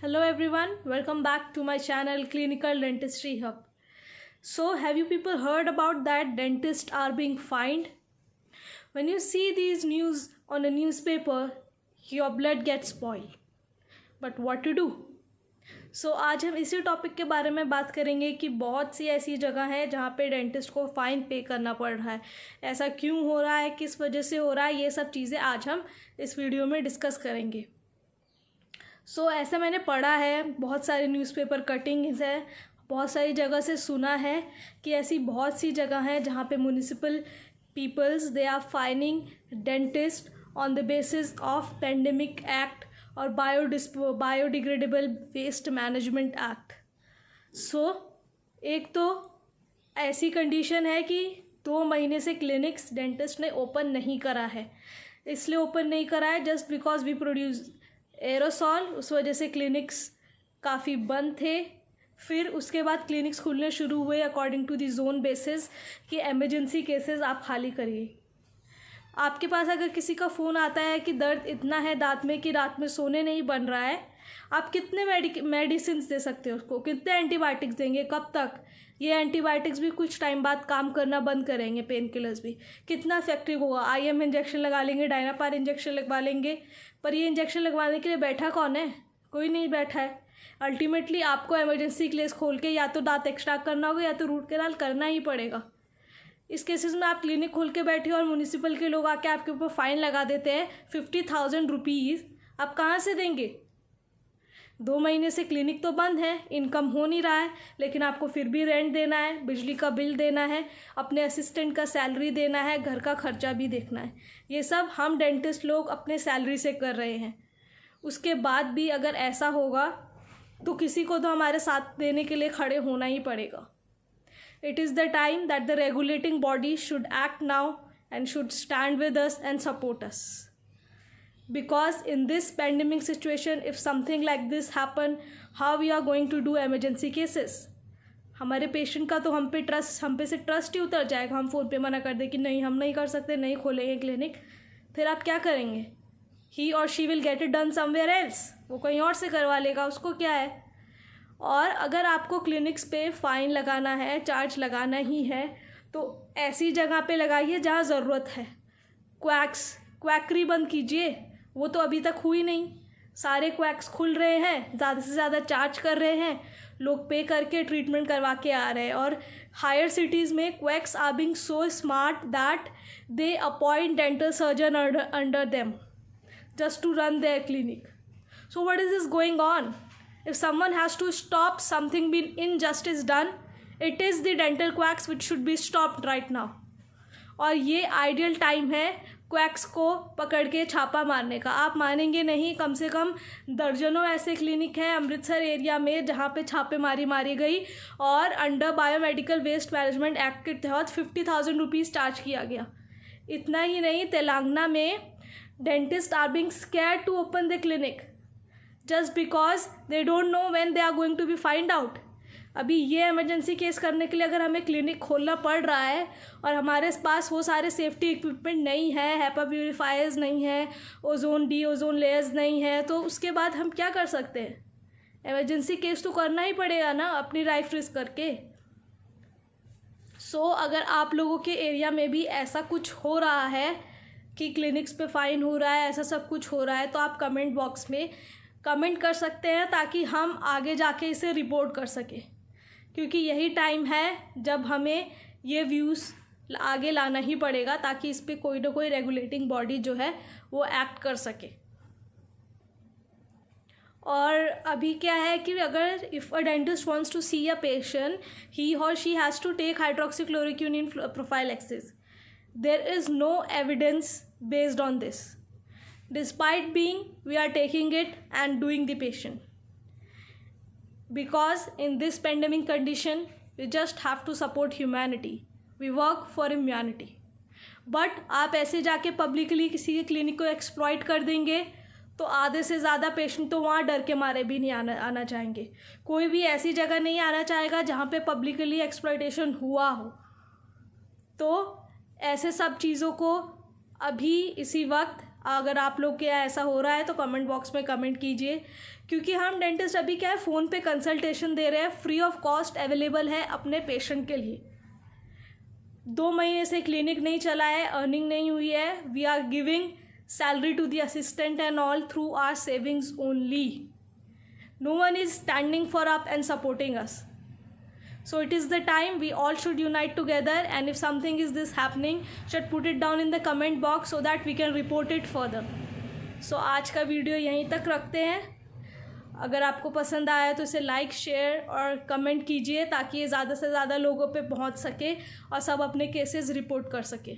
Hello everyone, welcome back to my channel Clinical Dentistry Hub. So, have you people heard about that dentists are being fined? When you see these news on a newspaper, your blood gets boiled. But what to do? सो आज हम इसी topic के बारे में बात करेंगे कि बहुत सी ऐसी जगह है जहाँ पे डेंटिस्ट को फ़ाइन पे करना पड़ रहा है. ऐसा क्यों हो रहा है, किस वजह से हो रहा है, ये सब चीज़ें आज हम इस वीडियो में डिस्कस करेंगे. सो ऐसा मैंने पढ़ा है, बहुत सारे न्यूज़पेपर कटिंग्स है, बहुत सारी जगह से सुना है कि ऐसी बहुत सी जगह हैं जहाँ पे municipal peoples they are fining dentist on the basis of pandemic act और biodegradable waste management act. So एक तो ऐसी कंडीशन है कि 2 महीने से क्लिनिक्स डेंटिस्ट ने ओपन नहीं करा है. इसलिए ओपन नहीं करा है just because we produce aerosol, उस वजह से क्लिनिक्स काफ़ी बंद थे. फिर उसके बाद क्लिनिक्स खुलने शुरू हुए according to the zone basis कि एमरजेंसी केसेस आप खाली करिए. आपके पास अगर किसी का फ़ोन आता है कि दर्द इतना है दांत में कि रात में सोने नहीं बन रहा है, आप कितने मेडिसिन दे सकते हो उसको, कितने एंटीबायोटिक्स देंगे, कब तक? ये एंटीबायोटिक्स भी कुछ टाइम बाद काम करना बंद करेंगे, पेन किलर्स भी. कितना इफेक्टिव होगा? IM इंजेक्शन लगा लेंगे, डायनापार इंजेक्शन लगवा लेंगे, पर ये इंजेक्शन लगवाने के लिए बैठा कौन है? कोई नहीं बैठा है. अल्टीमेटली आपको इमरजेंसी केस खोल के या तो दांत एक्सट्रैक्ट करना होगा या तो रूट कैनाल करना ही पड़ेगा. इस केसेस में आप क्लिनिक खोल के बैठे और म्यूनिसिपल के लोग आके आपके ऊपर फ़ाइन लगा देते हैं 50,000 रुपीज़. आप कहाँ से देंगे? 2 महीने से क्लिनिक तो बंद है, इनकम हो नहीं रहा है, लेकिन आपको फिर भी रेंट देना है, बिजली का बिल देना है, अपने असिस्टेंट का सैलरी देना है, घर का खर्चा भी देखना है. ये सब हम डेंटिस्ट लोग अपने सैलरी से कर रहे हैं. उसके बाद भी अगर ऐसा होगा तो किसी को तो हमारे साथ देने के लिए खड़े होना ही पड़ेगा. It is the time that the regulating body should act now and should stand with us and support us. Because in this pandemic situation, if something like this happen, how we are going to do emergency cases? हमारे patient का तो हम पे से trust ही उतर जाएगा. हम phone पे मना कर दें कि नहीं, हम नहीं कर सकते, नहीं खोलेंगे क्लिनिक. फिर आप क्या करेंगे? He or she will get it done somewhere else. वो कहीं और से करवा लेगा, उसको क्या है. और अगर आपको क्लिनिक्स पे फ़ाइन लगाना है, चार्ज लगाना ही है, तो ऐसी जगह पे लगाइए जहाँ ज़रूरत है. क्वैकरी बंद कीजिए. वो तो अभी तक हुई नहीं. सारे क्वैक्स खुल रहे हैं, ज़्यादा से ज़्यादा चार्ज कर रहे हैं, लोग पे करके ट्रीटमेंट करवा के आ रहे हैं. और हायर सिटीज़ में quacks are being so smart that they appoint dental surgeon under them just to run their clinic. So what is this going on? If someone has to stop something being injustice done, it is the dental quacks which should be stopped right now. और ये ideal time है quacks को पकड़ के छापा मारने का. आप मानेंगे नहीं, कम से कम दर्जनों ऐसे क्लिनिक हैं अमृतसर एरिया में जहाँ पे छापेमारी मारी गई और under biomedical waste management act के तहत 50,000 रुपीज़ चार्ज किया गया. इतना ही नहीं, तेलंगाना में dentists are being scared to open the clinic just because they don't know when they are going to be find out. अभी ये इमरजेंसी केस करने के लिए अगर हमें क्लिनिक खोलना पड़ रहा है और हमारे पास वो सारे सेफ्टी इक्विपमेंट नहीं है, हैपा प्यूरीफायर्स नहीं है, ओजोन लेयर्स नहीं है, तो उसके बाद हम क्या कर सकते हैं? इमरजेंसी केस तो करना ही पड़ेगा ना, अपनी लाइफ रिस्क करके. सो अगर आप लोगों के एरिया में भी ऐसा कुछ हो रहा है कि क्लिनिक्स पे फ़ाइन हो रहा है, ऐसा सब कुछ हो रहा है, तो आप कमेंट बॉक्स में कमेंट कर सकते हैं ताकि हम आगे जाके इसे रिपोर्ट कर सकें. क्योंकि यही टाइम है जब हमें ये व्यूज़ आगे लाना ही पड़ेगा ताकि इस पे कोई ना कोई रेगुलेटिंग बॉडी जो है वो एक्ट कर सके. और अभी क्या है कि अगर if a dentist wants to see a patient, he और she has to take hydroxychloroquine prophylaxis. There is no evidence based on this. Despite being, we are taking it and doing the patient. Because in this pandemic condition, we just have to support humanity. We work for humanity. But आप ऐसे जाके publicly किसी के clinic को exploit कर देंगे तो आधे से ज़्यादा पेशेंट तो वहाँ डर के मारे भी नहीं आना चाहेंगे. कोई भी ऐसी जगह नहीं आना चाहेगा जहाँ पे पब्लिकली एक्सप्लॉइटेशन हुआ हो. तो ऐसे सब चीज़ों को अभी इसी वक्त अगर आप लोग के यहाँ ऐसा हो रहा है तो कमेंट बॉक्स में कमेंट कीजिए, क्योंकि हम डेंटिस्ट अभी क्या है फ़ोन पे कंसल्टेशन दे रहे हैं, फ्री ऑफ कॉस्ट अवेलेबल है अपने पेशेंट के लिए। 2 महीने से क्लिनिक नहीं चला है, अर्निंग नहीं हुई है, we are giving salary to the assistant and all through our savings only. No one is standing for up and supporting us. So it is the time we all should unite together, and if something is this happening, should put it down in the comment box so that we can report it further. So आज का video यहीं तक रखते हैं. अगर आपको पसंद आया तो इसे लाइक, शेयर और कमेंट कीजिए ताकि ये ज़्यादा से ज़्यादा लोगों पे पहुंच सके और सब अपने केसेस रिपोर्ट कर सके.